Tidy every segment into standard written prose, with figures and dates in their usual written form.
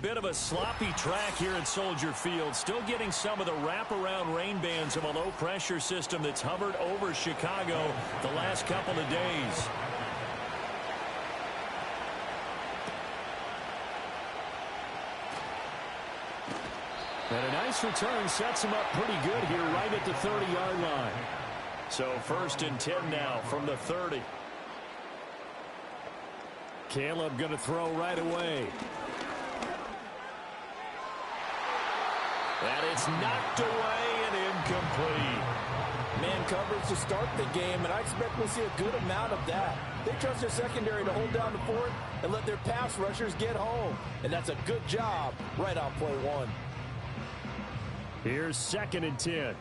bit of a sloppy track here at Soldier Field. Still getting some of the wraparound rain bands of a low-pressure system that's hovered over Chicago the last couple of days. And a nice return sets him up pretty good here right at the 30-yard line. So 1st and 10 now from the 30. Caleb going to throw right away. And it's knocked away and incomplete. Man coverage to start the game, and I expect we'll see a good amount of that. They trust their secondary to hold down the fort and let their pass rushers get home. And that's a good job right on play one. Here's 2nd and 10.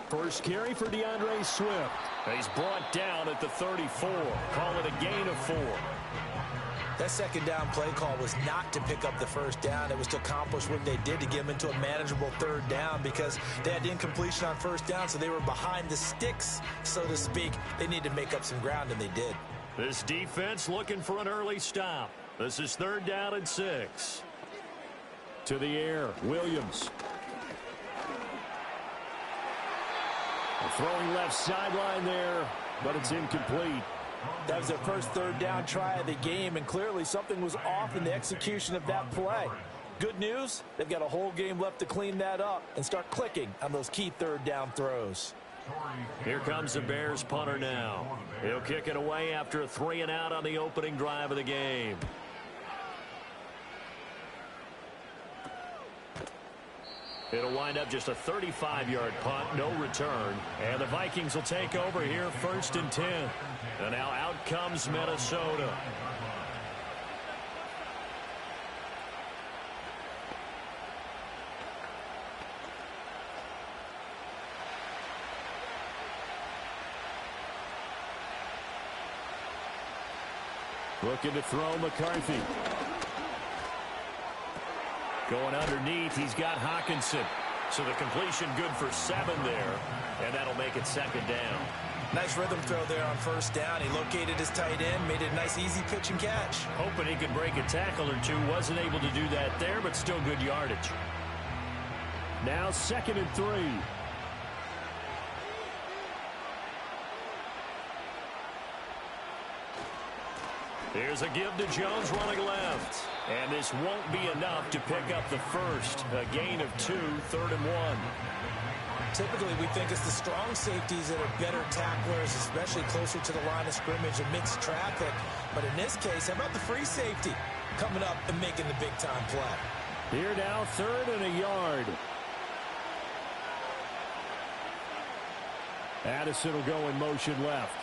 First carry for DeAndre Swift. He's brought down at the 34. Call it a gain of 4. That second down play call was not to pick up the first down. It was to accomplish what they did to get them into a manageable 3rd down because they had incompletion on 1st down, so they were behind the sticks, so to speak. They needed to make up some ground, and they did. This defense looking for an early stop. This is 3rd down and 6. To the air, Williams. Throwing left sideline there, but it's incomplete. That was their first 3rd down try of the game, and clearly something was off in the execution of that play. Good news, they've got a whole game left to clean that up and start clicking on those key 3rd down throws. Here comes the Bears punter now. He'll kick it away after a 3-and-out on the opening drive of the game. It'll wind up just a 35-yard punt, no return. And the Vikings will take over here 1st and 10. And now out comes Minnesota. Looking to throw McCarthy. Going underneath, he's got Hawkinson. So the completion good for 7 there, and that'll make it 2nd down. Nice rhythm throw there on 1st down. He located his tight end, made it a nice easy pitch and catch. Hoping he could break a tackle or two. Wasn't able to do that there, but still good yardage. Now 2nd and 3. Here's a give to Jones running left. And this won't be enough to pick up the first. A gain of 2, 3rd and 1. Typically, we think it's the strong safeties that are better tacklers, especially closer to the line of scrimmage amidst traffic. But in this case, how about the free safety coming up and making the big-time play? Here now, 3rd and a yard. Addison will go in motion left.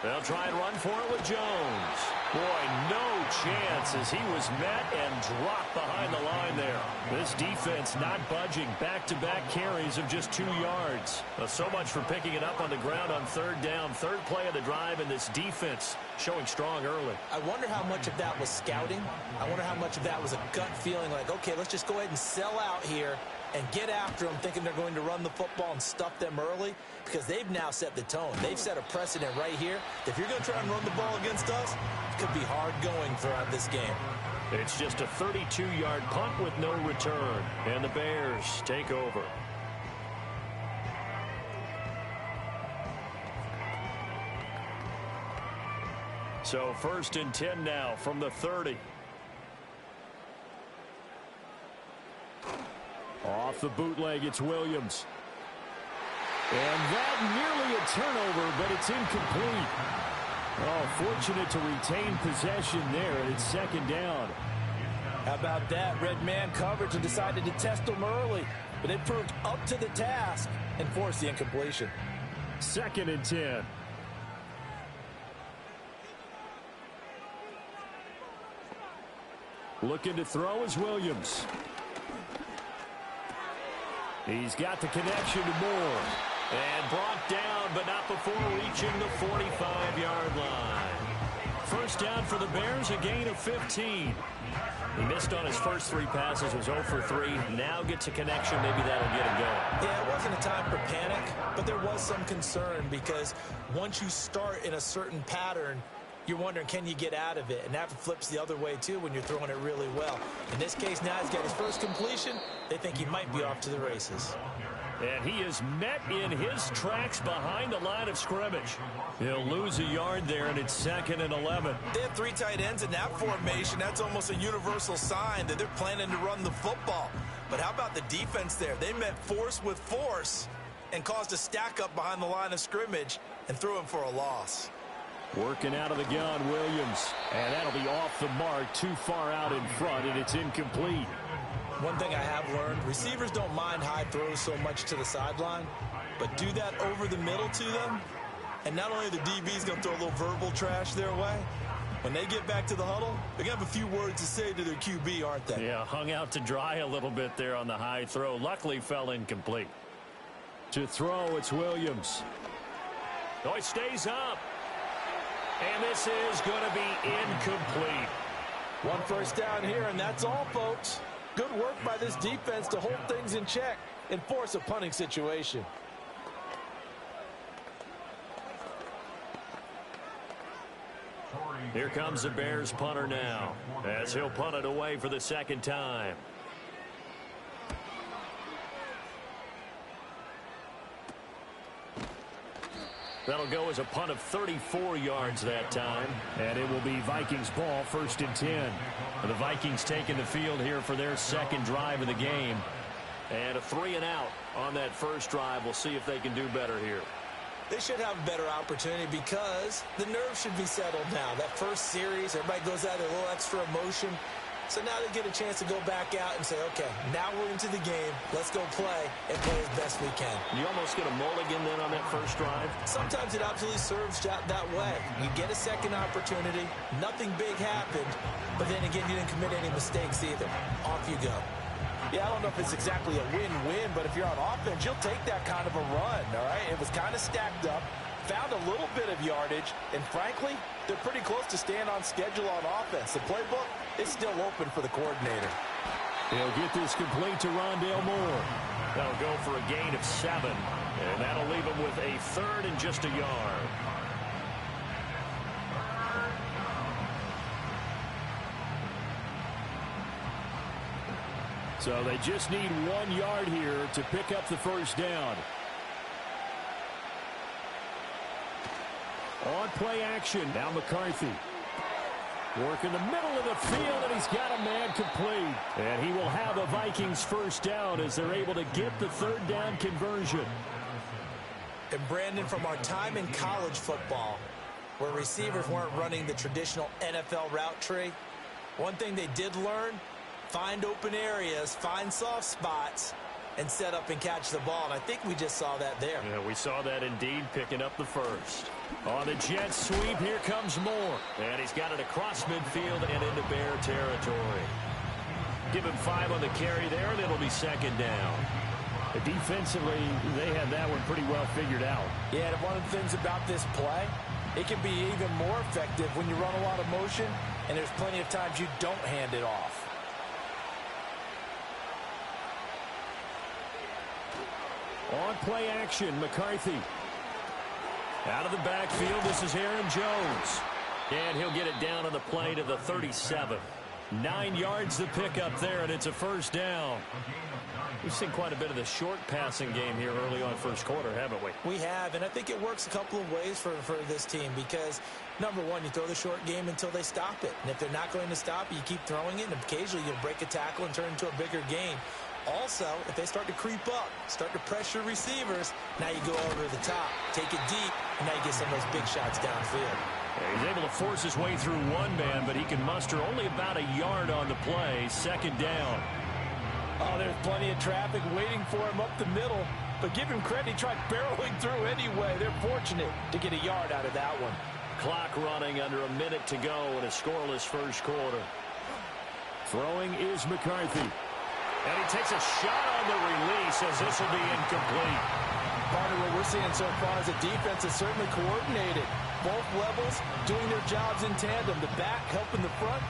They'll try and run for it with Jones. Boy, no chance as he was met and dropped behind the line there. This defense not budging. Back-to-back carries of just 2 yards. So much for picking it up on the ground on 3rd down. 3rd play of the drive, and this defense showing strong early. I wonder how much of that was scouting. I wonder how much of that was a gut feeling like, okay, let's just go ahead and sell out here and get after them, thinking they're going to run the football and stuff them early, because they've now set the tone. They've set a precedent right here. If you're going to try and run the ball against us, it could be hard going throughout this game. It's just a 32-yard punt with no return, and the Bears take over. So 1st and 10 now from the 30. Off the bootleg, it's Williams. And that nearly a turnover, but it's incomplete. Oh, fortunate to retain possession there, and it's 2nd down. How about that? Red man coverage and decided to test them early, but they proved up to the task and forced the incompletion. 2nd and 10. Looking to throw is Williams. He's got the connection to Moore. And brought down, but not before reaching the 45-yard line. First down for the Bears, a gain of 15. He missed on his first 3 passes, was 0 for 3. Now gets a connection. Maybe that'll get him going. Yeah, it wasn't a time for panic, but there was some concern because once you start in a certain pattern, you're wondering, can you get out of it? And that flips the other way, too, when you're throwing it really well. In this case, now he's got his first completion. They think he might be off to the races. And he is met in his tracks behind the line of scrimmage. He'll lose a yard there, and it's 2nd and 11. They have 3 tight ends in that formation. That's almost a universal sign that they're planning to run the football. But how about the defense there? They met force with force and caused a stack up behind the line of scrimmage and threw him for a loss. Working out of the gun, Williams. And that'll be off the mark, too far out in front, and it's incomplete. One thing I have learned, receivers don't mind high throws so much to the sideline, but do that over the middle to them, and not only are the DBs going to throw a little verbal trash their way, when they get back to the huddle, they're going to have a few words to say to their QB, aren't they? Yeah, hung out to dry a little bit there on the high throw. Luckily fell incomplete. To throw, it's Williams. Oh, it stays up. And this is going to be incomplete. 1 first down here, and that's all, folks. Good work by this defense to hold things in check and force a punting situation. Here comes the Bears punter now, as he'll punt it away for the 2nd time. That'll go as a punt of 34 yards that time. And it will be Vikings ball, 1st and 10. The Vikings taking the field here for their 2nd drive of the game. And a 3-and-out on that first drive. We'll see if they can do better here. They should have a better opportunity because the nerves should be settled now. That first series, everybody goes out with a little extra emotion. So now they get a chance to go back out and say, okay, now we're into the game. Let's go play and play as best we can. You almost get a mulligan then on that first drive? Sometimes it absolutely serves that way. You get a second opportunity. Nothing big happened. But then again, you didn't commit any mistakes either. Off you go. Yeah, I don't know if it's exactly a win-win, but if you're on offense, you'll take that kind of a run, all right? It was kind of stacked up. Found a little bit of yardage, and frankly, they're pretty close to staying on schedule on offense. The playbook is still open for the coordinator. He'll get this complete to Rondale Moore. That'll go for a gain of 7, and that'll leave him with a 3rd and just a yard. So they just need 1 yard here to pick up the first down. On play action, now McCarthy. Working the middle of the field, and he's got a man complete. And he will have a Vikings first down as they're able to get the 3rd down conversion. And Brandon, from our time in college football, where receivers weren't running the traditional NFL route tree, one thing they did learn, find open areas, find soft spots, and set up and catch the ball. And I think we just saw that there. Yeah, we saw that indeed, picking up the first. On the jet sweep, here comes Moore. And he's got it across midfield and into Bear territory. Give him 5 on the carry there, and it'll be 2nd down. Defensively, they had that one pretty well figured out. Yeah, and one of the things about this play, it can be even more effective when you run a lot of motion, and there's plenty of times you don't hand it off. On play action, McCarthy. Out of the backfield, this is Aaron Jones. And he'll get it down on the play to the 37. 9 yards the pickup there, and it's a first down. We've seen quite a bit of the short passing game here early on first quarter, haven't we? We have, and I think it works a couple of ways for this team because, number one, you throw the short game until they stop it. And if they're not going to stop it, you keep throwing it, and occasionally you'll break a tackle and turn it into a bigger gain. Also, if they start to creep up, start to pressure receivers, now you go over the top, take it deep, and now you get some of those big shots downfield. Yeah, he's able to force his way through one man, but he can muster only about a yard on the play. 2nd down. Oh, there's plenty of traffic waiting for him up the middle, but give him credit, he tried barreling through anyway. They're fortunate to get a yard out of that one. Clock running under a minute to go in a scoreless first quarter. Throwing is McCarthy. And he takes a shot on the release as this will be incomplete. Partner, what we're seeing so far is a defense is certainly coordinated. Both levels doing their jobs in tandem. The back helping the front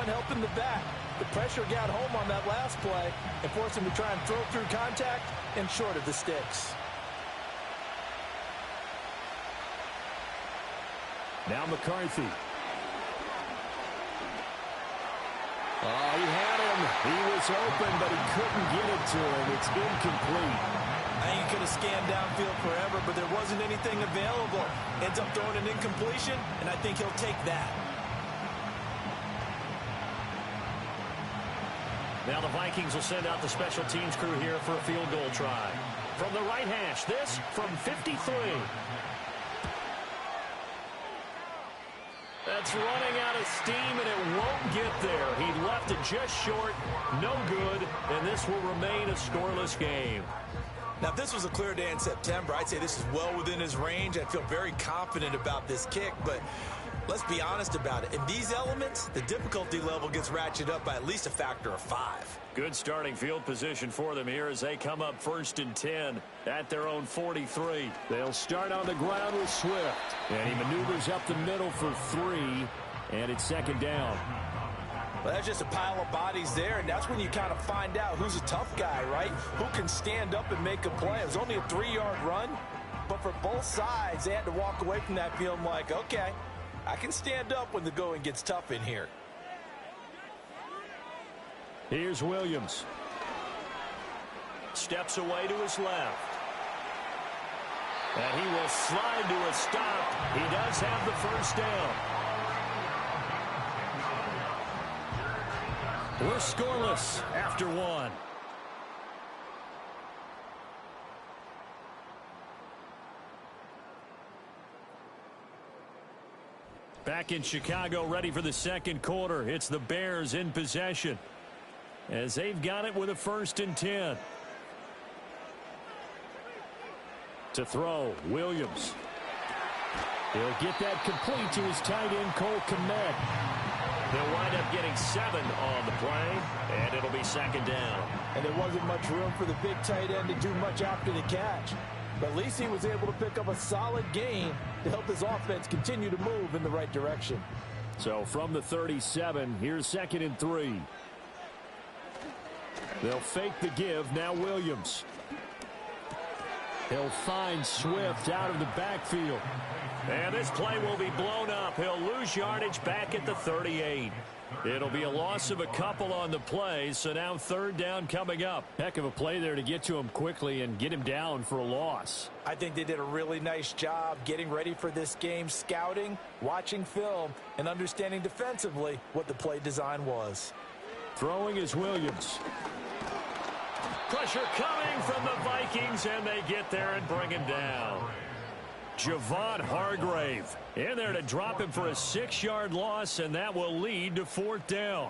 helping the back. The pressure got home on that last play and forced him to try and throw through contact and short of the sticks. Now McCarthy. Oh, he had him. He was open, but he couldn't get it to him. It's incomplete. I think he could have scanned downfield forever, but there wasn't anything available. Ends up throwing an incompletion, and I think he'll take that. Now the Vikings will send out the special teams crew here for a field goal try. From the right hash, this from 53. That's running out of steam, and it won't get there. He left it just short, no good, and this will remain a scoreless game. Now, if this was a clear day in September, I'd say this is well within his range. I'd feel very confident about this kick, but let's be honest about it. In these elements, the difficulty level gets ratcheted up by at least a factor of 5. Good starting field position for them here as they come up 1st and 10 at their own 43. They'll start on the ground with Swift, and he maneuvers up the middle for 3, and it's 2nd down. Well, that's just a pile of bodies there, and that's when you kind of find out who's a tough guy, right? Who can stand up and make a play. It was only a 3-yard run, but for both sides, they had to walk away from that feeling like, okay, I can stand up when the going gets tough in here. Here's Williams. Steps away to his left. And he will slide to a stop. He does have the 1st down. We're scoreless after 1. Back in Chicago, ready for the 2nd quarter. It's the Bears in possession as they've got it with a 1st and 10. To throw, Williams. He'll get that complete to his tight end, Cole Kmet. They'll wind up getting 7 on the play, and it'll be 2nd down. And there wasn't much room for the big tight end to do much after the catch. But at least he was able to pick up a solid gain to help his offense continue to move in the right direction. So from the 37, here's 2nd and 3. They'll fake the give. Now Williams. He'll find Swift out of the backfield. And this play will be blown up. He'll lose yardage back at the 38. It'll be a loss of a couple on the play, so now 3rd down coming up. Heck of a play there to get to him quickly and get him down for a loss. I think they did a really nice job getting ready for this game, scouting, watching film, and understanding defensively what the play design was. Throwing is Williams. Pressure coming from the Vikings, and they get there and bring him down. Javon Hargrave in there to drop him for a 6-yard loss, and that will lead to 4th down.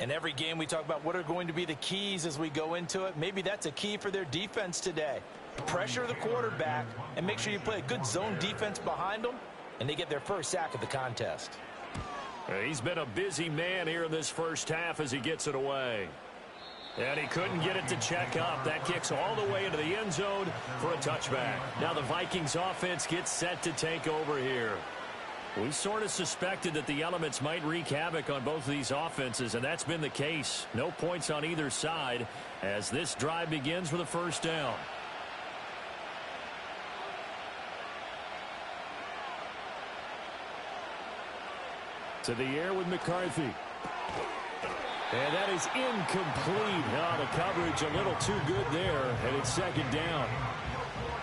In every game we talk about what are going to be the keys as we go into it. Maybe that's a key for their defense today. Pressure the quarterback and make sure you play a good zone defense behind them, and they get their first sack of the contest. He's been a busy man here in this first half as he gets it away. And he couldn't get it to check up. That kicks all the way into the end zone for a touchback. Now the Vikings offense gets set to take over here. We sort of suspected that the elements might wreak havoc on both of these offenses, and that's been the case. No points on either side as this drive begins with a 1st down. To the air with McCarthy. And that is incomplete. Oh, the coverage a little too good there, and it's 2nd down.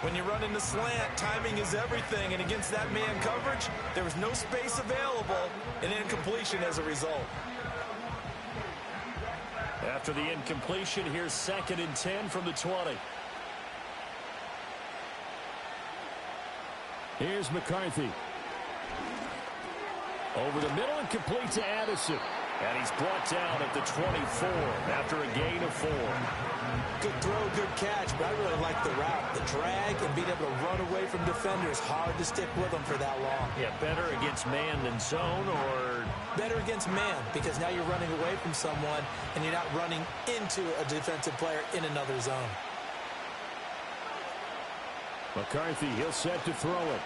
When you run in the slant, timing is everything, and against that man coverage, there was no space available, and incompletion as a result. After the incompletion, here's 2nd and 10 from the 20. Here's McCarthy. Over the middle and complete to Addison. And he's brought down at the 24 after a gain of 4. Good throw, good catch, but I really like the route. The drag and being able to run away from defenders. Hard to stick with them for that long. Yeah, better against man than zone, or? Better against man, because now you're running away from someone and you're not running into a defensive player in another zone. McCarthy, he'll set to throw it.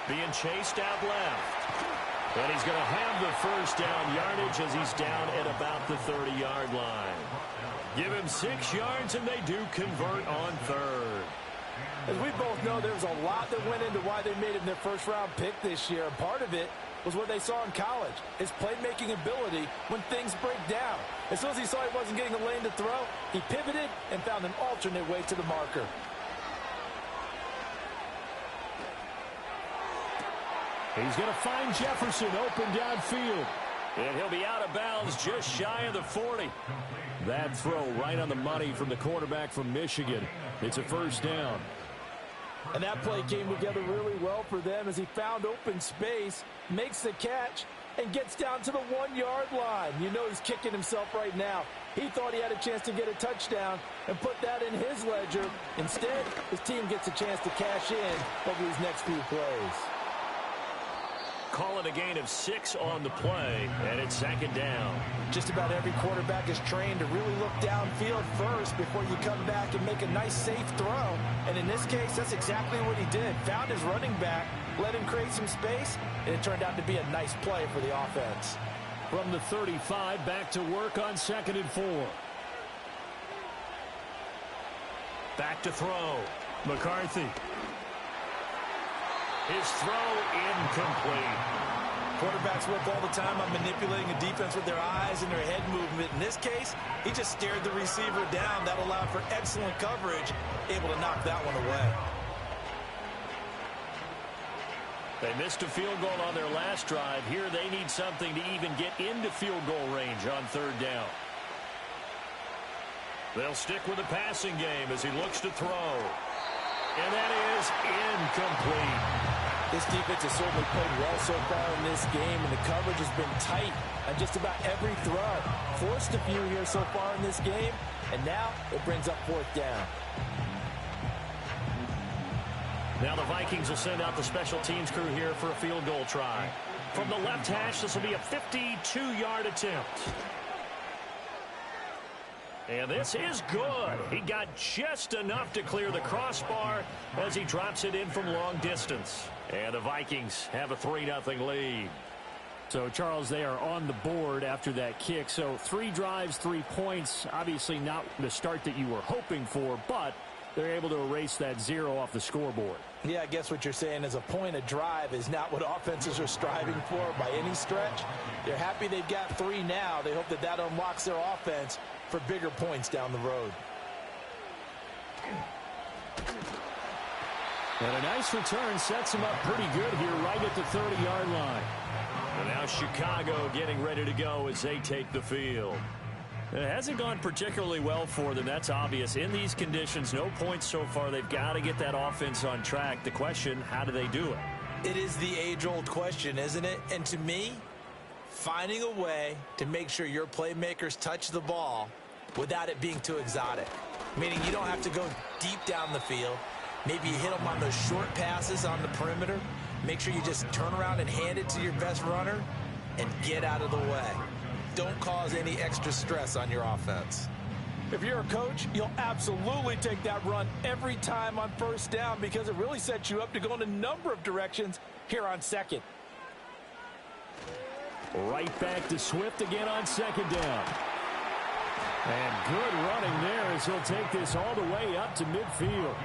Being chased out left. And he's going to have the first down yardage as he's down at about the 30-yard line. Give him 6 yards, and they do convert on third. As we both know, there's a lot that went into why they made him their first-round pick this year. And part of it was what they saw in college, his playmaking ability when things break down. As soon as he saw he wasn't getting a lane to throw, he pivoted and found an alternate way to the marker. He's going to find Jefferson open downfield. And he'll be out of bounds just shy of the 40. That throw right on the money from the quarterback from Michigan. It's a first down. And that play came together really well for them as he found open space, makes the catch, and gets down to the 1-yard line. You know he's kicking himself right now. He thought he had a chance to get a touchdown and put that in his ledger. Instead, his team gets a chance to cash in over these next few plays. Calling a gain of 6 on the play, and it's second down. Just about every quarterback is trained to really look downfield first before you come back and make a nice, safe throw. And in this case, that's exactly what he did. Found his running back, let him create some space, and it turned out to be a nice play for the offense. From the 35, back to work on 2nd and 4. Back to throw. McCarthy. His throw incomplete. Quarterbacks work all the time on manipulating a defense with their eyes and their head movement. In this case, he just stared the receiver down. That allowed for excellent coverage, able to knock that one away. They missed a field goal on their last drive. Here they need something to even get into field goal range on 3rd down. They'll stick with the passing game as he looks to throw. And that is incomplete. This defense has certainly played well so far in this game, and the coverage has been tight on just about every throw. Forced a few here so far in this game, and now it brings up 4th down. Now the Vikings will send out the special teams crew here for a field goal try. From the left hash, this will be a 52-yard attempt. And this is good. He got just enough to clear the crossbar as he drops it in from long distance. And the Vikings have a 3-0 lead. So, Charles, they are on the board after that kick. So 3 drives, 3 points. Obviously not the start that you were hoping for, but they're able to erase that 0 off the scoreboard. Yeah, I guess what you're saying is a point a drive is not what offenses are striving for by any stretch. They're happy they've got 3 now. They hope that that unlocks their offense for bigger points down the road. And a nice return sets him up pretty good here right at the 30-yard line. And now Chicago getting ready to go as they take the field. It hasn't gone particularly well for them. That's obvious. In these conditions, no points so far. They've got to get that offense on track. The question, how do they do it? It is the age-old question, isn't it? And to me, finding a way to make sure your playmakers touch the ball without it being too exotic. Meaning you don't have to go deep down the field. Maybe you hit them on those short passes on the perimeter. Make sure you just turn around and hand it to your best runner and get out of the way. Don't cause any extra stress on your offense. If you're a coach, you'll absolutely take that run every time on 1st down because it really sets you up to go in a number of directions here on 2nd. Right back to Swift again on 2nd down. And good running there as he'll take this all the way up to midfield.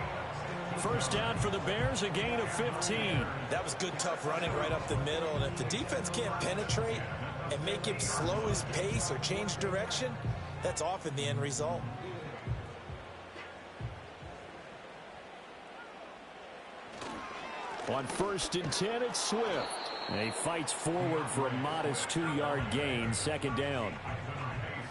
1st down for the Bears, a gain of 15. That was good, tough running right up the middle. And if the defense can't penetrate and make him slow his pace or change direction, that's often the end result. On 1st and 10, it's Swift. And he fights forward for a modest 2-yard gain, 2nd down.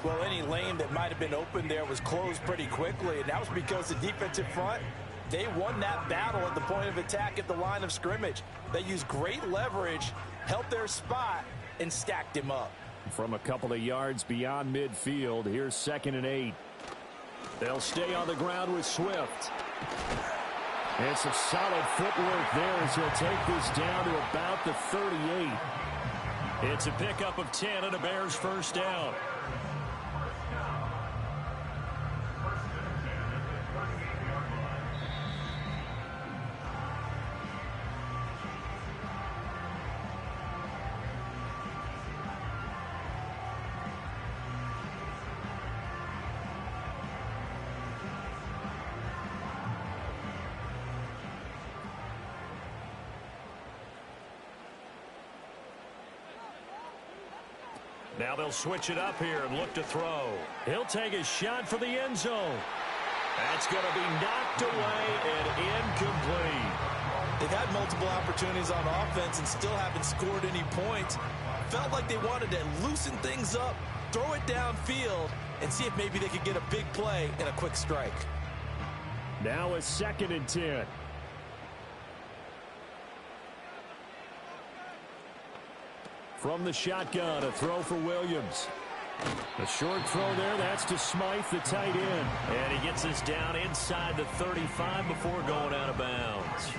Well, any lane that might have been open there was closed pretty quickly, and that was because the defensive front, they won that battle at the point of attack at the line of scrimmage. They used great leverage, held their spot, and stacked him up. From a couple of yards beyond midfield, here's 2nd and 8. They'll stay on the ground with Swift. And some solid footwork there as he'll take this down to about the 38. It's a pickup of 10 and a Bears 1st down. Now they'll switch it up here and look to throw. He'll take a shot for the end zone. That's going to be knocked away and incomplete. They've had multiple opportunities on offense and still haven't scored any points. Felt like they wanted to loosen things up, throw it downfield, and see if maybe they could get a big play and a quick strike. Now a 2nd and 10. From the shotgun, a throw for Williams. A short throw there, that's to Smythe, the tight end. And he gets us down inside the 35 before going out of bounds.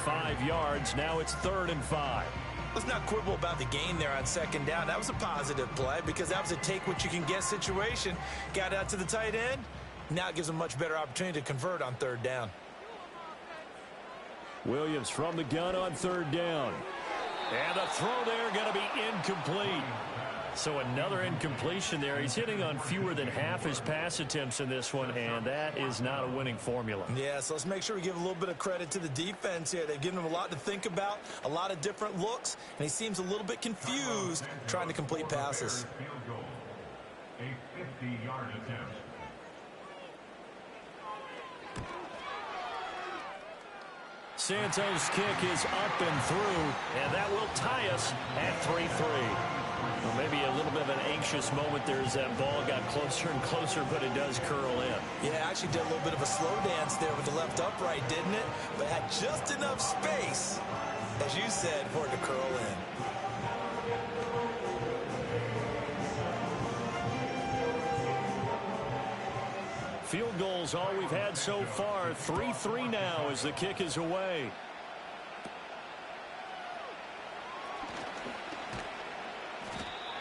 5 yards, now it's 3rd and 5. Let's not quibble about the gain there on 2nd down. That was a positive play because that was a take-what-you-can-get situation. Got out to the tight end. Now it gives them a much better opportunity to convert on 3rd down. Williams from the gun on 3rd down. And the throw there going to be incomplete. So another incompletion there. He's hitting on fewer than half his pass attempts in this one, and that is not a winning formula. Yeah, so let's make sure we give a little bit of credit to the defense here. They've given him a lot to think about, a lot of different looks, and he seems a little bit confused trying to complete passes. A 50-yard attempt. Santos' kick is up and through, and that will tie us at 3-3. Well, maybe a little bit of an anxious moment there as that ball got closer and closer, but it does curl in. Yeah, actually did a little bit of a slow dance there with the left upright, didn't it? But had just enough space, as you said, for it to curl in. Field goals all we've had so far. 3-3 now as the kick is away.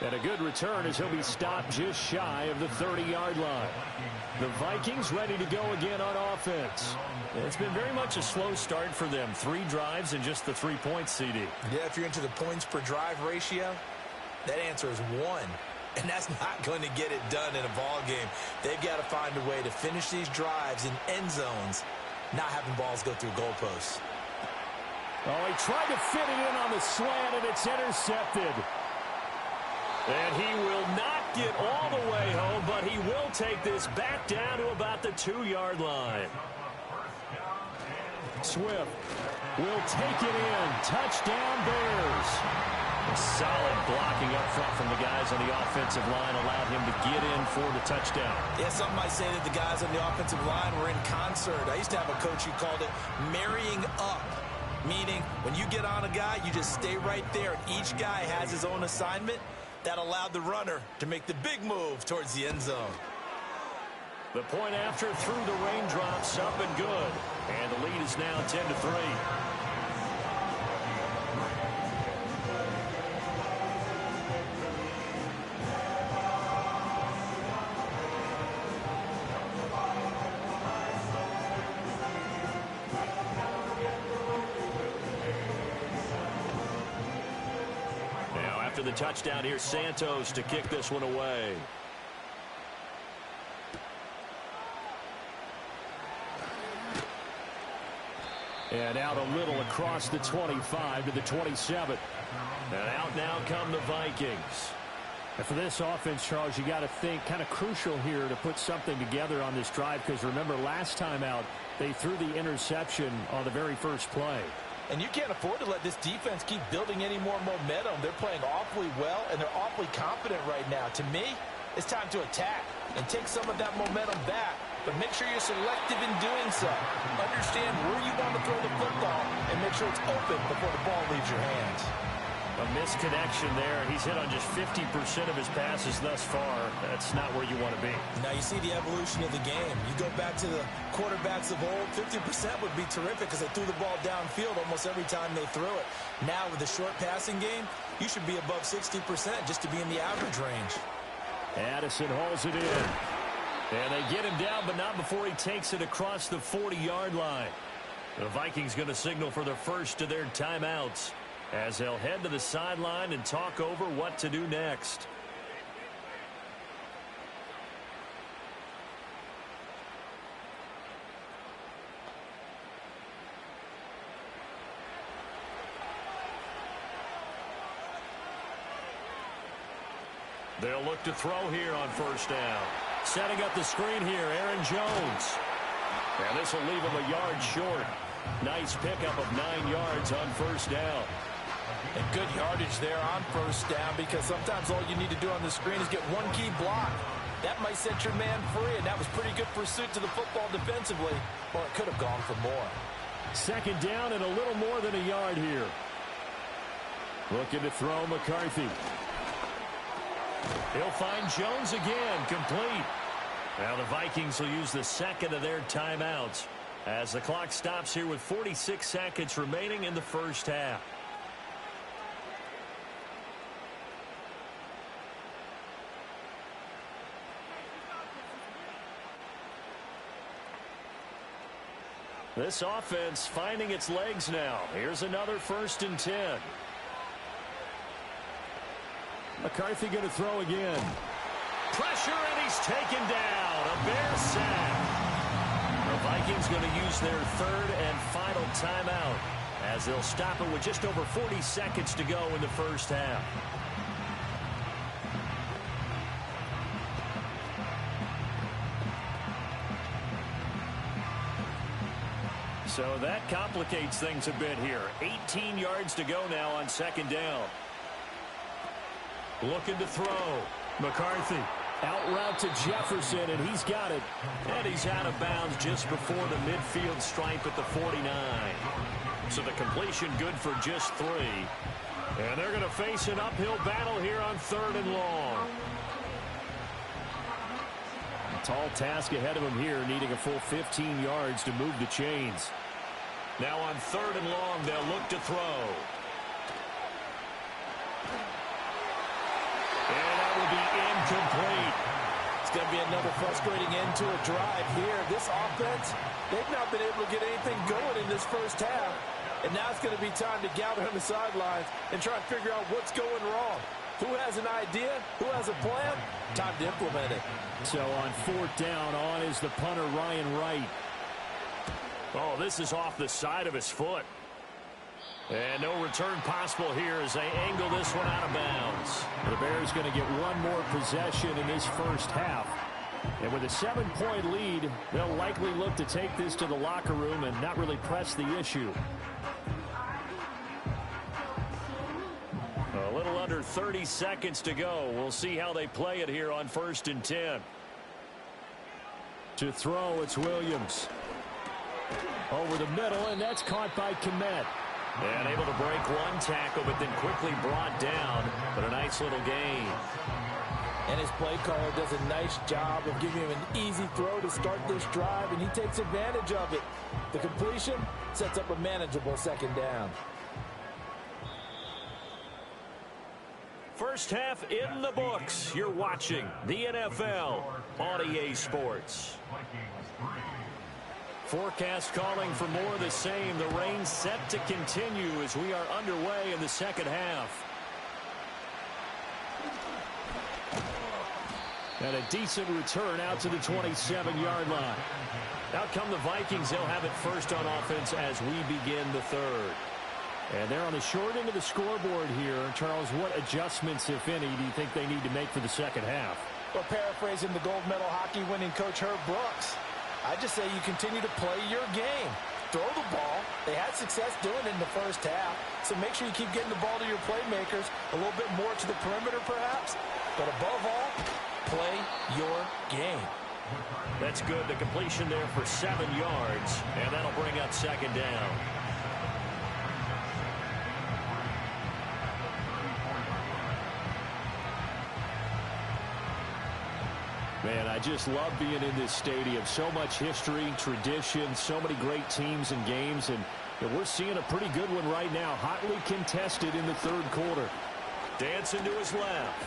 And a good return as he'll be stopped just shy of the 30-yard line. The Vikings ready to go again on offense. It's been very much a slow start for them. 3 drives and just the 3 points, CD. Yeah, if you're into the points per drive ratio, that answer is 1. And that's not going to get it done in a ball game. They've got to find a way to finish these drives in end zones, not having balls go through goalposts. Oh, he tried to fit it in on the slant, and it's intercepted. And he will not get all the way home, but he will take this back down to about the 2-yard line. Swift will take it in. Touchdown, Bears. A solid blocking up front from the guys on the offensive line allowed him to get in for the touchdown. Yeah, some might say that the guys on the offensive line were in concert. I used to have a coach who called it marrying up, meaning when you get on a guy, you just stay right there. Each guy has his own assignment. That allowed the runner to make the big move towards the end zone. The point after through the raindrops, up and good. And the lead is now 10-3. The touchdown here, Santos to kick this one away. And out a little across the 25 to the 27. And out now come the Vikings. And for this offense, Charles, you got to think kind of crucial here to put something together on this drive, because remember last time out they threw the interception on the very first play. And you can't afford to let this defense keep building any more momentum. They're playing awfully well, and they're awfully confident right now. To me, it's time to attack and take some of that momentum back, but make sure you're selective in doing so. Understand where you want to throw the football and make sure it's open before the ball leaves your hands. A misconnection there. He's hit on just 50% of his passes thus far. That's not where you want to be. Now you see the evolution of the game. You go back to the quarterbacks of old, 50% would be terrific because they threw the ball downfield almost every time they threw it. Now with the short passing game, you should be above 60% just to be in the average range. Addison hauls it in. And they get him down, but not before he takes it across the 40-yard line. The Vikings going to signal for the first of their timeouts, as they'll head to the sideline and talk over what to do next. They'll look to throw here on first down. Setting up the screen here, Aaron Jones. And this will leave him a yard short. Nice pickup of 9 yards on first down. And good yardage there on first down, because sometimes all you need to do on the screen is get one key block. That might set your man free, and that was pretty good pursuit to the football defensively. Or it could have gone for more. Second down and a little more than a yard here. Looking to throw McCarthy. He'll find Jones again, complete. Now the Vikings will use the second of their timeouts as the clock stops here with 46 seconds remaining in the first half. This offense finding its legs now. Here's another 1st and 10. McCarthy going to throw again. Pressure, and he's taken down. A Bear sack. The Vikings going to use their 3rd and final timeout as they'll stop it with just over 40 seconds to go in the first half. So that complicates things a bit here. 18 yards to go now on second down. Looking to throw. McCarthy out route to Jefferson, and he's got it. And he's out of bounds just before the midfield stripe at the 49. So the completion good for just 3. And they're going to face an uphill battle here on 3rd and long. A tall task ahead of him here, needing a full 15 yards to move the chains. Now on 3rd and long, they'll look to throw. And that will be incomplete. It's going to be another frustrating end to a drive here. This offense, they've not been able to get anything going in this first half. And now it's going to be time to gather on the sidelines and try and figure out what's going wrong. Who has an idea? Who has a plan? Time to implement it. So on 4th down, on is the punter, Ryan Wright. Oh, this is off the side of his foot. And no return possible here as they angle this one out of bounds. The Bears going to get one more possession in this first half. And with a 7-point lead, they'll likely look to take this to the locker room and not really press the issue. A little under 30 seconds to go. We'll see how they play it here on 1st and 10. To throw, it's Williams. Over the middle, and that's caught by Kmet. And able to break one tackle, but then quickly brought down. But a nice little gain. And his play caller does a nice job of giving him an easy throw to start this drive, and he takes advantage of it. The completion sets up a manageable 2nd down. First half in the books. You're watching the NFL on EA Sports. Forecast calling for more of the same. The rain set to continue as we are underway in the second half. And a decent return out to the 27-yard line. Out come the Vikings. They'll have it first on offense as we begin the 3rd. And they're on the short end of the scoreboard here. Charles, what adjustments, if any, do you think they need to make for the second half? Well, paraphrasing the gold medal hockey winning coach Herb Brooks, I just say you continue to play your game. Throw the ball. They had success doing it in the first half, so make sure you keep getting the ball to your playmakers, a little bit more to the perimeter perhaps, but above all, play your game. That's good. The completion there for 7 yards, and that'll bring up 2nd down. Man, I just love being in this stadium. So much history, tradition, so many great teams and games, and we're seeing a pretty good one right now. Hotly contested in the 3rd quarter. Dancing to his left.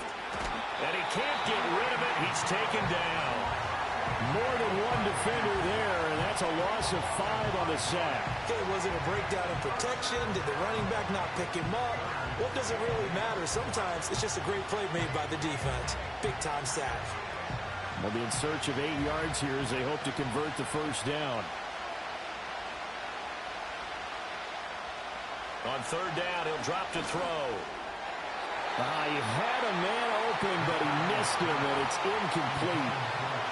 And he can't get rid of it. He's taken down. More than one defender there, and that's a loss of 5 on the sack. Okay, was it a breakdown in protection? Did the running back not pick him up? What does it really matter? Sometimes it's just a great play made by the defense. Big-time sack. They'll be in search of 8 yards here as they hope to convert the first down. On 3rd down, he'll drop to throw. He had a man open, but he missed him, and it's incomplete.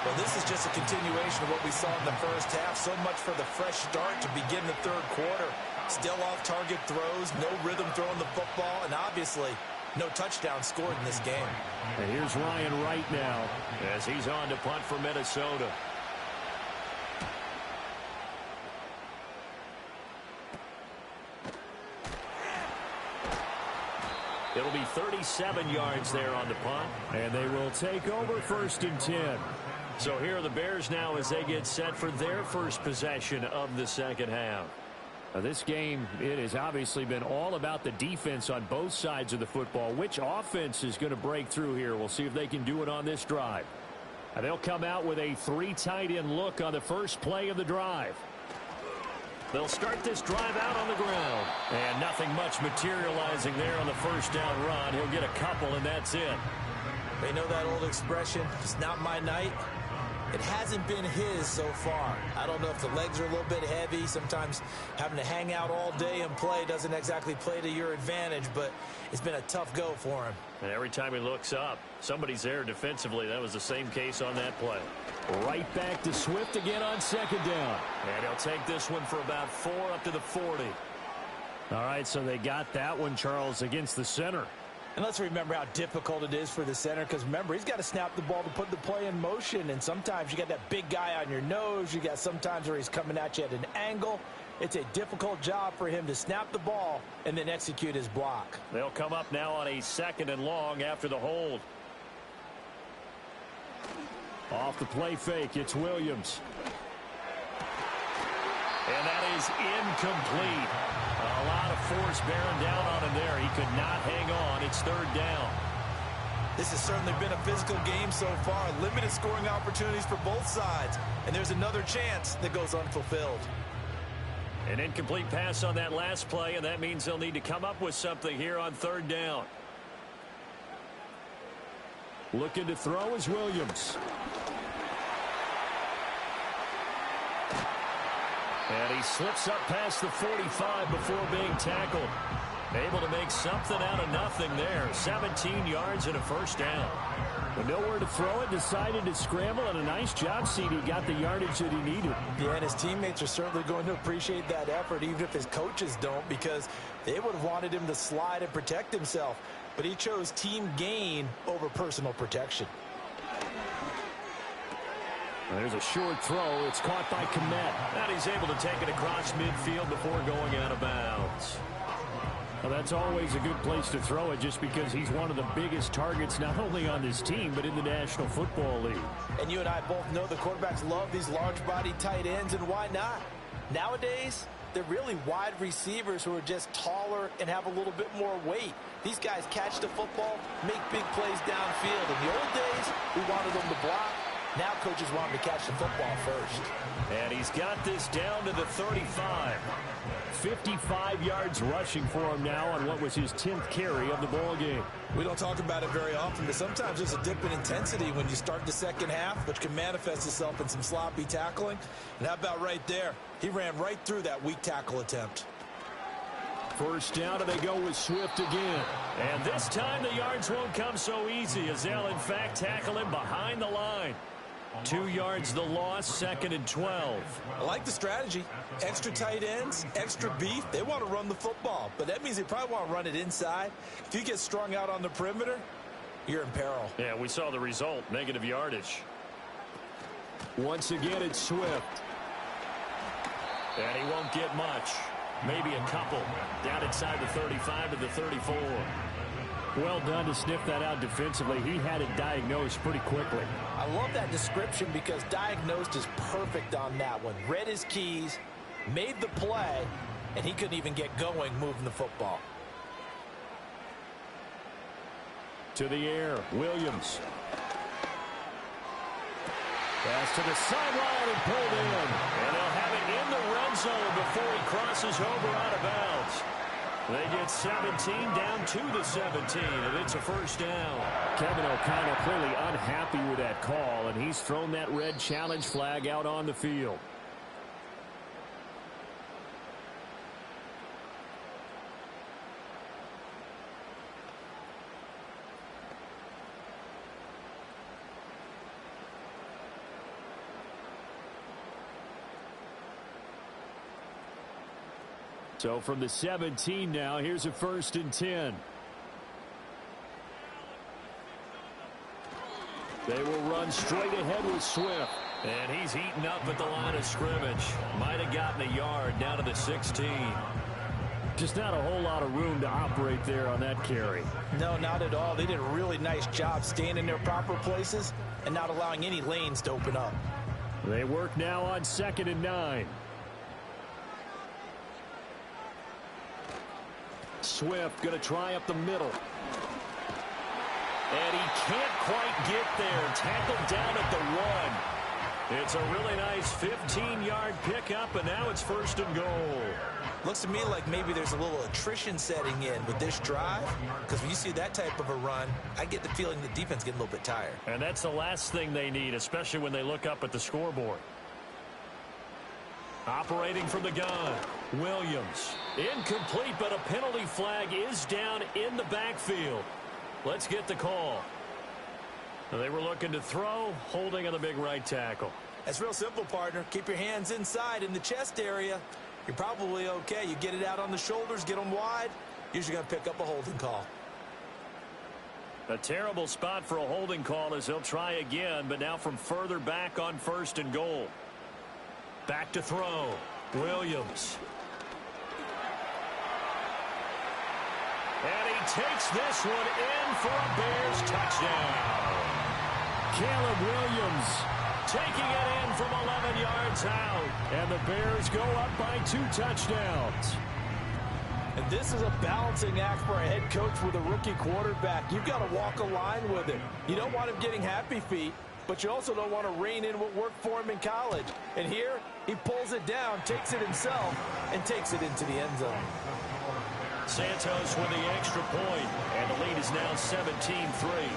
Well, this is just a continuation of what we saw in the first half. So much for the fresh start to begin the third quarter. Still off-target throws, no rhythm throwing the football, and obviously no touchdown scored in this game. And here's Ryan Wright now as he's on to punt for Minnesota. It'll be 37 yards there on the punt, and they will take over 1st and 10. So here are the Bears now as they get set for their first possession of the second half. Now this game, it has obviously been all about the defense on both sides of the football. Which offense is going to break through here? We'll see if they can do it on this drive. Now they'll come out with a 3 tight end look on the first play of the drive. They'll start this drive out on the ground. And nothing much materializing there on the first down run. He'll get a couple, and that's it. They know that old expression, it's not my night. It hasn't been his so far. I don't know if the legs are a little bit heavy. Sometimes having to hang out all day and play doesn't exactly play to your advantage, but it's been a tough go for him. And every time he looks up, somebody's there defensively. That was the same case on that play. Right back to Swift again on second down. And he'll take this one for about 4 up to the 40. All right, so they got that one, Charles, against the center. And let's remember how difficult it is for the center, because remember, he's got to snap the ball to put the play in motion, and sometimes you got that big guy on your nose. You got sometimes where he's coming at you at an angle. It's a difficult job for him to snap the ball and then execute his block. They'll come up now on a 2nd and long after the hold. Off the play fake, it's Williams. And that is incomplete. A lot of force bearing down on him there. He could not hang on. It's 3rd down. This has certainly been a physical game so far. Limited scoring opportunities for both sides. And there's another chance that goes unfulfilled. An incomplete pass on that last play, and that means they'll need to come up with something here on 3rd down. Looking to throw is Williams. And he slips up past the 45 before being tackled. Able to make something out of nothing there. 17 yards and a 1st down. But nowhere to throw it, decided to scramble, and a nice job, CD. Got the yardage that he needed. Yeah, and his teammates are certainly going to appreciate that effort, even if his coaches don't, because they would have wanted him to slide and protect himself. But he chose team gain over personal protection. There's a short throw. It's caught by Kmet. And he's able to take it across midfield before going out of bounds. Well, that's always a good place to throw it, just because he's one of the biggest targets not only on this team but in the National Football League. And you and I both know the quarterbacks love these large-body tight ends, and why not? Nowadays, they're really wide receivers who are just taller and have a little bit more weight. These guys catch the football, make big plays downfield. In the old days, we wanted them to block. Now coaches want him to catch the football first. And he's got this down to the 35. 55 yards rushing for him now on what was his 10th carry of the ball game. We don't talk about it very often, but sometimes there's a dip in intensity when you start the second half, which can manifest itself in some sloppy tackling. And how about right there? He ran right through that weak tackle attempt. 1st down, and they go with Swift again. And this time the yards won't come so easy, as they'll in fact tackle him behind the line. 2 yards the loss, 2nd and 12. I like the strategy. Extra tight ends, extra beef. They want to run the football, but that means they probably want to run it inside. If you get strung out on the perimeter, you're in peril. Yeah, we saw the result, negative yardage. Once again, it's Swift. And he won't get much. Maybe a couple. Down inside the 35 to the 34. Well done to sniff that out defensively. He had it diagnosed pretty quickly. I love that description because diagnosed is perfect on that one. Read his keys, made the play, and he couldn't even get going moving the football. To the air, Williams. Pass to the sideline and pulled in. And they'll have it in the red zone before he crosses over out of bounds. They get 17 down to the 17, and it's a 1st down. Kevin O'Connell clearly unhappy with that call, and he's thrown that red challenge flag out on the field. So from the 17 now, here's a 1st and 10. They will run straight ahead with Swift. And he's eaten up at the line of scrimmage. Might have gotten a yard down to the 16. Just not a whole lot of room to operate there on that carry. No, not at all. They did a really nice job staying in their proper places and not allowing any lanes to open up. They work now on 2nd and 9. Swift going to try up the middle. And he can't quite get there. Tackled down at the 1. It's a really nice 15-yard pickup, and now it's 1st and goal. Looks to me like maybe there's a little attrition setting in with this drive, because when you see that type of a run, I get the feeling the defense getting a little bit tired. And that's the last thing they need, especially when they look up at the scoreboard. Operating from the gun, Williams. Incomplete, but a penalty flag is down in the backfield. Let's get the call. They were looking to throw, holding on the big right tackle. That's real simple, partner. Keep your hands inside in the chest area. You're probably okay. You get it out on the shoulders, get them wide. Usually going to pick up a holding call. A terrible spot for a holding call as he'll try again, but now from further back on 1st and goal. Back to throw. Williams. And he takes this one in for a Bears touchdown. Caleb Williams taking it in from 11 yards out. And the Bears go up by 2 touchdowns. And this is a balancing act for a head coach with a rookie quarterback. You've got to walk a line with it. You don't want him getting happy feet, but you also don't want to rein in what worked for him in college. And here, he pulls it down, takes it himself, and takes it into the end zone. Santos with the extra point, and the lead is now 17-3.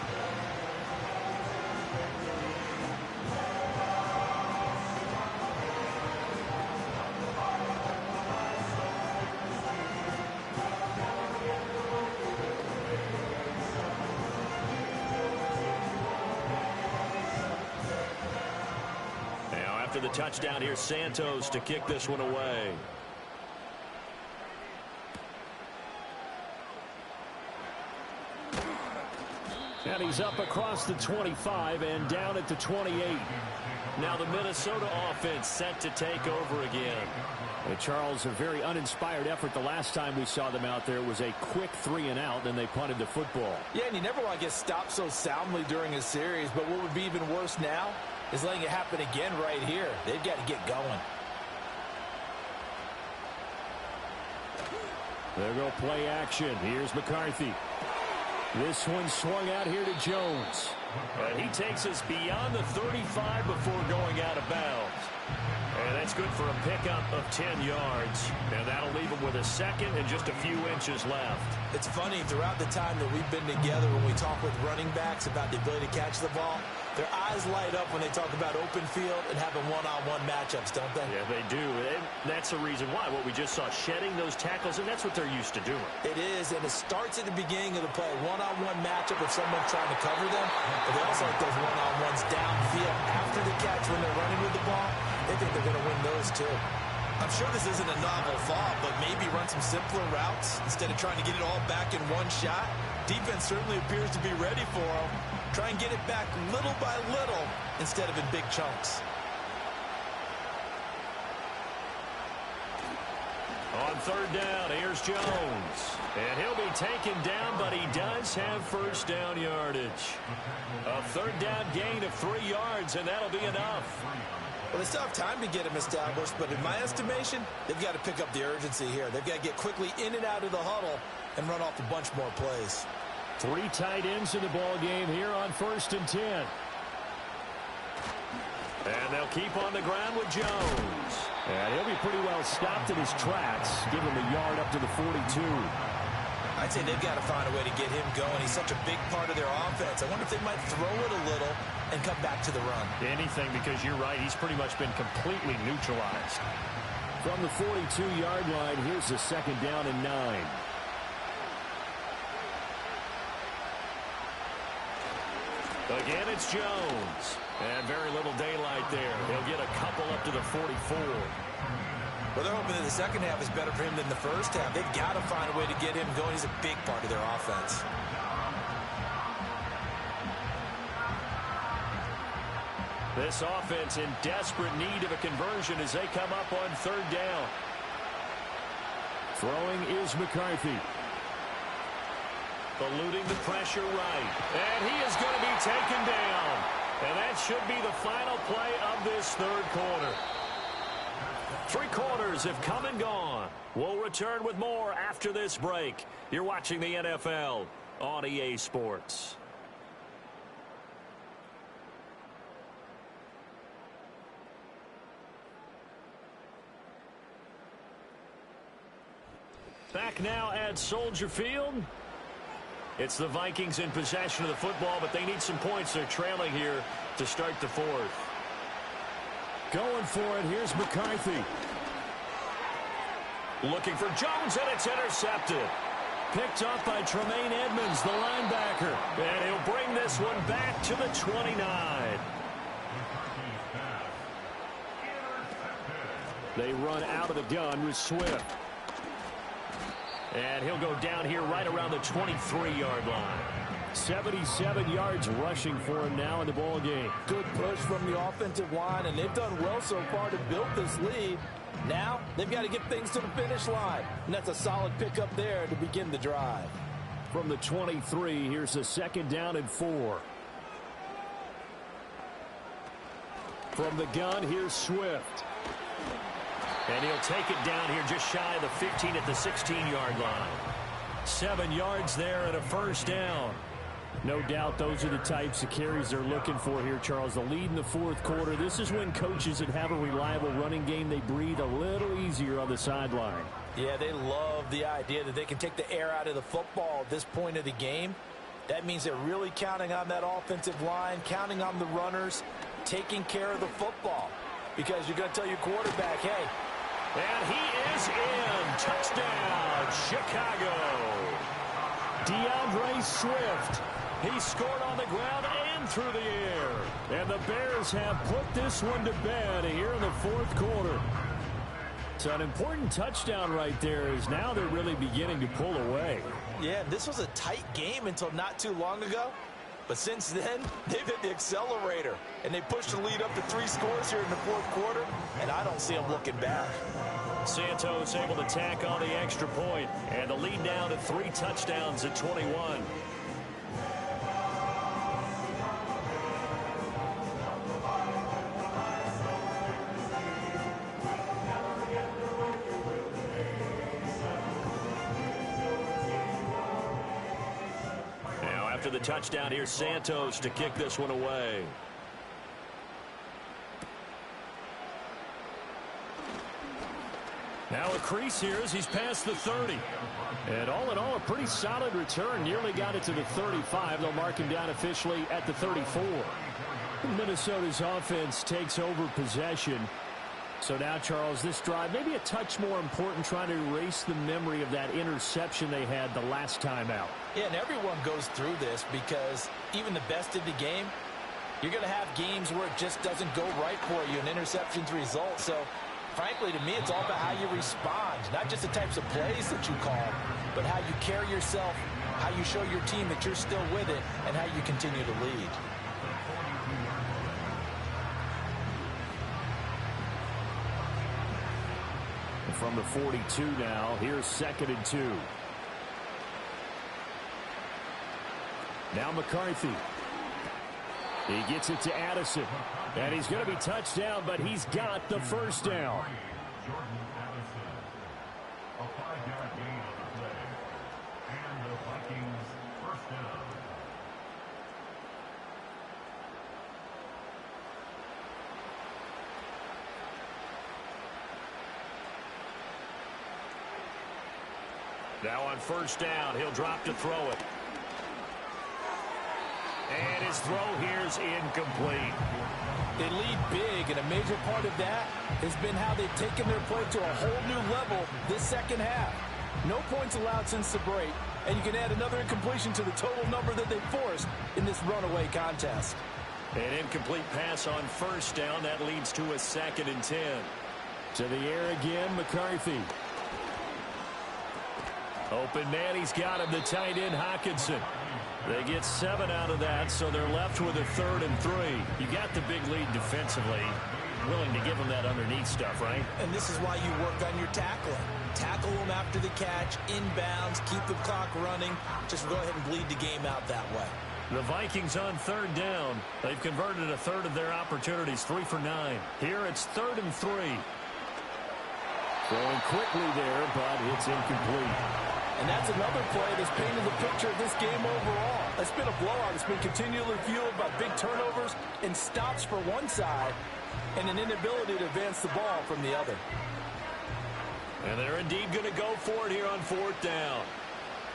Now after the touchdown, here's Santos to kick this one away. And he's up across the 25 and down at the 28. Now the Minnesota offense set to take over again. And Charles, a very uninspired effort the last time we saw them out there. It was a quick 3-and-out, then they punted the football. Yeah, and you never want to get stopped so soundly during a series, but what would be even worse now is letting it happen again right here. They've got to get going. There go play action. Here's McCarthy. This one swung out here to Jones. And he takes us beyond the 35 before going out of bounds. And that's good for a pickup of 10 yards. And that'll leave him with a second and just a few inches left. It's funny, throughout the time that we've been together, when we talk with running backs about the ability to catch the ball, their eyes light up when they talk about open field and having one-on-one matchups, don't they? Yeah, they do. And that's the reason why. What we just saw, shedding those tackles, and that's what they're used to doing. It is, and it starts at the beginning of the play. One-on-one matchup if someone's trying to cover them, but they also like those one-on-ones downfield after the catch when they're running with the ball. They think they're going to win those, too. I'm sure this isn't a novel thought, but maybe run some simpler routes instead of trying to get it all back in one shot. Defense certainly appears to be ready for them. Try and get it back little by little instead of in big chunks. On 3rd down, here's Jones. And he'll be taken down, but he does have 1st down yardage. A 3rd down gain of 3 yards, and that'll be enough. Well, they still have time to get him established, but in my estimation, they've got to pick up the urgency here. They've got to get quickly in and out of the huddle and run off a bunch more plays. 3 tight ends in the ball game here on 1st and 10. And they'll keep on the ground with Jones. And he'll be pretty well stopped in his tracks. Give him a yard up to the 42. I'd say they've got to find a way to get him going. He's such a big part of their offense. I wonder if they might throw it a little and come back to the run. Anything, because you're right. He's pretty much been completely neutralized. From the 42-yard line, here's the 2nd down and 9. Again, it's Jones. And very little daylight there. He'll get a couple up to the 44. Well, they're hoping that the second half is better for him than the first half. They've got to find a way to get him going. He's a big part of their offense. This offense in desperate need of a conversion as they come up on third down. Throwing is McCarthy. Eluding the pressure right. And he is going to be taken down. And that should be the final play of this third quarter. 3 quarters have come and gone. We'll return with more after this break. You're watching the NFL on EA Sports. Back now at Soldier Field. It's the Vikings in possession of the football, but they need some points. They're trailing here to start the fourth. Going for it. Here's McCarthy. Looking for Jones, and it's intercepted. Picked up by Tremaine Edmonds, the linebacker. And he'll bring this one back to the 29. They run out of the gun with Swift. And he'll go down here right around the 23-yard line. 77 yards rushing for him now in the ball game. Good push from the offensive line, and they've done well so far to build this lead. Now they've got to get things to the finish line, and that's a solid pickup there to begin the drive. From the 23, here's a second down and 4. From the gun, here's Swift. And he'll take it down here just shy of the 15 at the 16-yard line. 7 yards there and a first down. No doubt those are the types of carries they're looking for here, Charles. The lead in the fourth quarter. This is when coaches that have a reliable running game, they breathe a little easier on the sideline. Yeah, they love the idea that they can take the air out of the football at this point of the game. That means they're really counting on that offensive line, counting on the runners, taking care of the football. Because you're going to tell your quarterback, hey. And he is in. Touchdown, Chicago. DeAndre Swift. He scored on the ground and through the air. And the Bears have put this one to bed here in the fourth quarter. So an important touchdown right there is now they're really beginning to pull away. Yeah, this was a tight game until not too long ago. But since then, they've hit the accelerator. And they pushed the lead up to 3 scores here in the fourth quarter. And I don't see them looking back. Santos able to tack on the extra point. And the lead down to 3 touchdowns at 21. After the touchdown, here's Santos to kick this one away. Now a crease here as he's past the 30. And all in all, a pretty solid return. Nearly got it to the 35. They'll mark him down officially at the 34. Minnesota's offense takes over possession. So now, Charles, this drive maybe a touch more important, trying to erase the memory of that interception they had the last time out. Yeah, and everyone goes through this because even the best in the game, you're going to have games where it just doesn't go right for you, and interceptions result. So, frankly, to me, it's all about how you respond, not just the types of plays that you call, but how you carry yourself, how you show your team that you're still with it, and how you continue to lead. From the 42 now, here's 2nd and 2. Now McCarthy. He gets it to Addison. And he's going to be touched down, but he's got the first down. A 5-yard gain on the play. And the Vikings first down. Now on first down, he'll drop to throw it. And his throw here's incomplete. They lead big, and a major part of that has been how they've taken their play to a whole new level this second half. No points allowed since the break, and you can add another incompletion to the total number that they forced in this runaway contest. An incomplete pass on first down. That leads to a 2nd and 10. To the air again, McCarthy. Open man, he's got him, the tight end, Hockenson. They get 7 out of that, so they're left with a 3rd and 3. You got the big lead defensively. Willing to give them that underneath stuff, right? And this is why you work on your tackling. Tackle them after the catch, inbounds, keep the clock running. Just go ahead and bleed the game out that way. The Vikings on 3rd down. They've converted a 1/3 of their opportunities, 3 for 9. Here it's 3rd and 3. Throwing quickly there, but it's incomplete. And that's another play that's painted the picture of this game overall. It's been a blowout. It's been continually fueled by big turnovers and stops for one side and an inability to advance the ball from the other. And they're indeed going to go for it here on 4th down.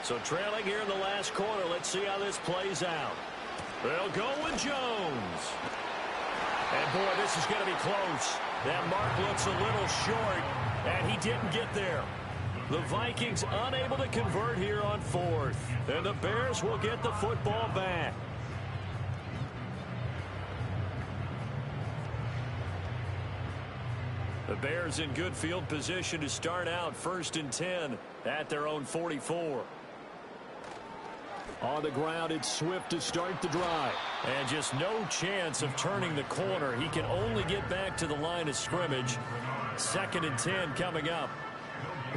So trailing here in the last quarter, let's see how this plays out. They'll go with Jones. And, boy, this is going to be close. That mark looks a little short, and he didn't get there. The Vikings unable to convert here on 4th. And the Bears will get the football back. The Bears in good field position to start out 1st and 10 at their own 44. On the ground, it's Swift to start the drive. And just no chance of turning the corner. He can only get back to the line of scrimmage. 2nd and 10 coming up.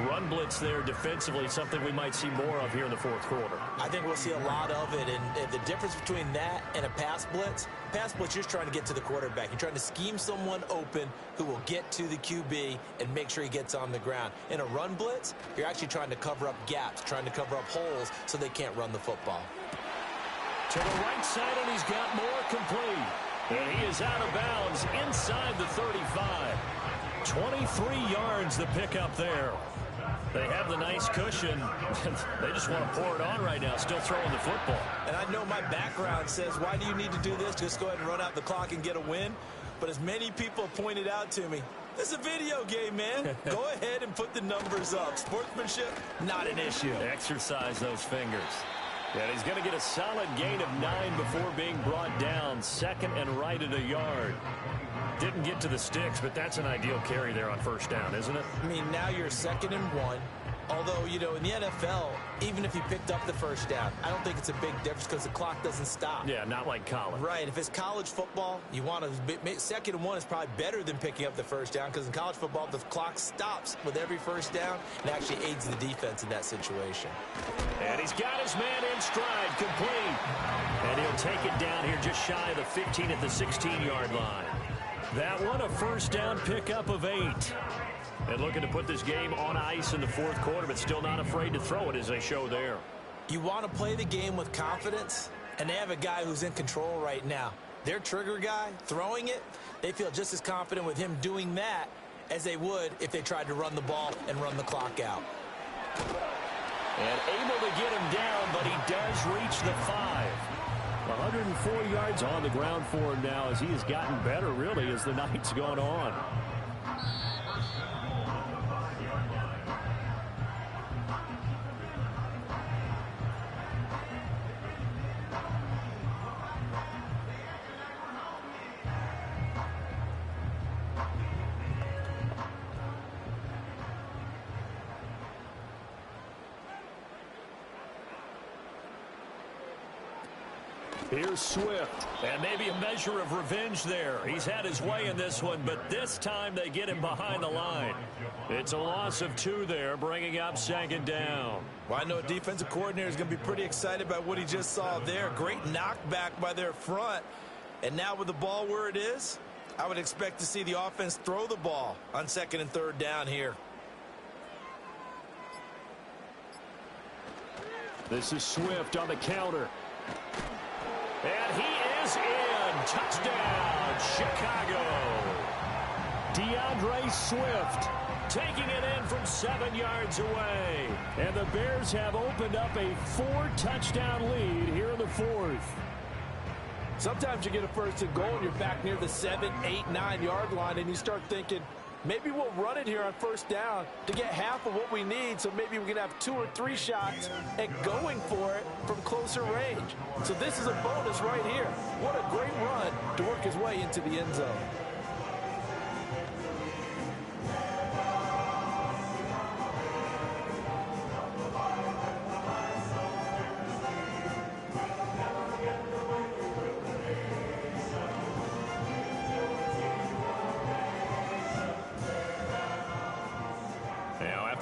Run blitz there defensively, something we might see more of here in the 4th quarter. I think we'll see a lot of it, and the difference between that and a pass blitz, you're just trying to get to the quarterback. You're trying to scheme someone open who will get to the QB and make sure he gets on the ground. In a run blitz, you're actually trying to cover up gaps, trying to cover up holes so they can't run the football. To the right side, and he's got more complete. And he is out of bounds inside the 35. 23 yards the pickup there. They have the nice cushion. They just want to pour it on right now, still throwing the football. And I know my background says, why do you need to do this? Just go ahead and run out the clock and get a win. But as many people pointed out to me, this is a video game, man. Go ahead and put the numbers up. Sportsmanship, not an issue. Exercise those fingers. And he's going to get a solid gain of 9 before being brought down. 2nd and right at a yard. Didn't get to the sticks, but that's an ideal carry there on 1st down, isn't it? I mean, now you're 2nd and 1. Although, you know, in the NFL, even if you picked up the 1st down, I don't think it's a big difference because the clock doesn't stop. Yeah, not like college. Right. If it's college football, you want to 2nd and 1 is probably better than picking up the 1st down because in college football, the clock stops with every 1st down and actually aids the defense in that situation. And he's got his man in stride, complete. And he'll take it down here just shy of the 15 at the 16-yard line. That one, a 1st down pickup of 8. And looking to put this game on ice in the 4th quarter, but still not afraid to throw it as they show there. You want to play the game with confidence, and they have a guy who's in control right now. Their trigger guy, throwing it, they feel just as confident with him doing that as they would if they tried to run the ball and run the clock out. And able to get him down, but he does reach the 5. 104 yards on the ground for him now as he has gotten better, really, as the night's gone on. Here's Swift, and maybe a measure of revenge there. He's had his way in this one, but this time they get him behind the line. It's a loss of 2 there, bringing up 2nd down. Well, I know a defensive coordinator is going to be pretty excited about what he just saw there. Great knockback by their front. And now with the ball where it is, I would expect to see the offense throw the ball on 2nd and 3rd down here. This is Swift on the counter. And he is in. Touchdown, Chicago. DeAndre Swift taking it in from 7 yards away. And the Bears have opened up a 4-touchdown lead here in the 4th. Sometimes you get a 1st and goal and you're back near the 7, 8, 9-yard line and you start thinking, maybe we'll run it here on 1st down to get half of what we need, so maybe we can have 2 or 3 shots at going for it from closer range. So this is a bonus right here. What a great run to work his way into the end zone.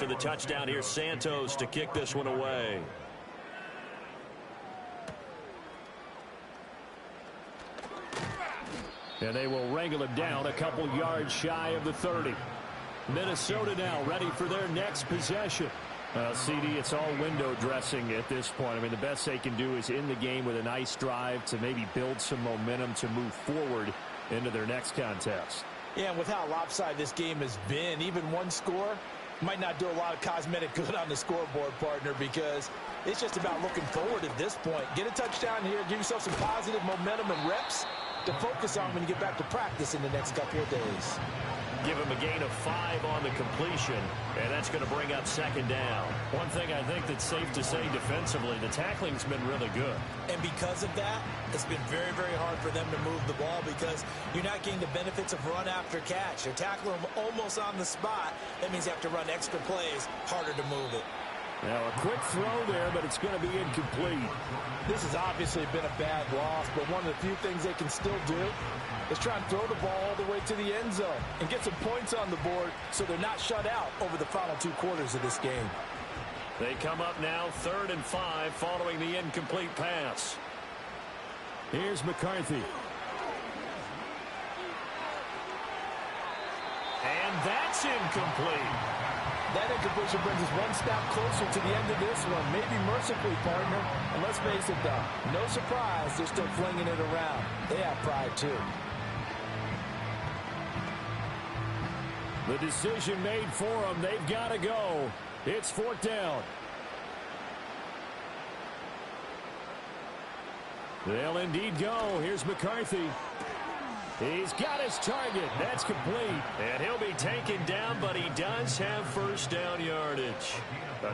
after the touchdown. Here's Santos to kick this one away. And they will wrangle him down a couple yards shy of the 30. Minnesota now ready for their next possession. CD, it's all window dressing at this point. I mean, the best they can do is in the game with a nice drive to maybe build some momentum to move forward into their next contest. Yeah, and with how lopsided this game has been, even one score might not do a lot of cosmetic good on the scoreboard, partner, because it's just about looking forward at this point. Get a touchdown here, give yourself some positive momentum and reps to focus on when you get back to practice in the next couple of days. Give him a gain of 5 on the completion, and that's going to bring up second down. One thing I think that's safe to say defensively, the tackling's been really good. And because of that, it's been very, very hard for them to move the ball because you're not getting the benefits of run after catch. You're tackling them almost on the spot. That means you have to run extra plays, harder to move it. Now a quick throw there, but it's going to be incomplete. This has obviously been a bad loss, but one of the few things they can still do is try and throw the ball all the way to the end zone and get some points on the board so they're not shut out over the final 2 quarters of this game. They come up now 3rd and 5 following the incomplete pass. Here's McCarthy. And that's incomplete. That incompletion brings us one step closer to the end of this one. Maybe mercifully, partner. And let's face it, though, no surprise, they're still flinging it around. They have pride, too. The decision made for them. They've got to go. It's 4th down. They'll indeed go. Here's McCarthy. He's got his target. That's complete. And he'll be taken down, but he does have first down yardage.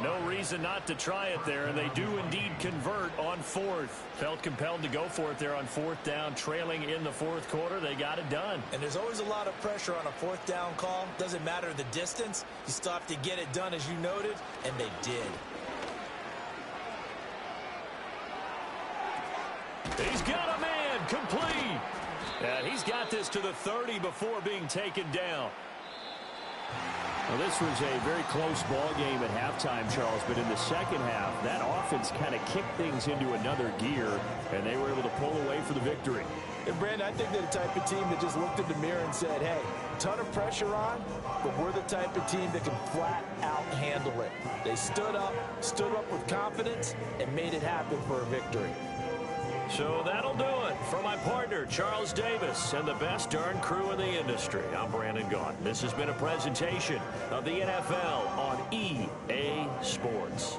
No reason not to try it there, and they do indeed convert on 4th. Felt compelled to go for it there on 4th down, trailing in the 4th quarter. They got it done. And there's always a lot of pressure on a 4th down call. Doesn't matter the distance. You still have to get it done, as you noted, and they did. He's got a man, complete. And he's got this to the 30 before being taken down. Well, this was a very close ball game at halftime, Charles, but in the second half, that offense kind of kicked things into another gear, and they were able to pull away for the victory. And, Brandon, I think they're the type of team that just looked in the mirror and said, hey, ton of pressure on, but we're the type of team that can flat out handle it. They stood up with confidence, and made it happen for a victory. So that'll do it for my partner, Charles Davis, and the best darn crew in the industry. I'm Brandon Gaudin. This has been a presentation of the NFL on EA Sports.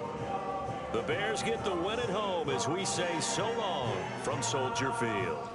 The Bears get the win at home as we say so long from Soldier Field.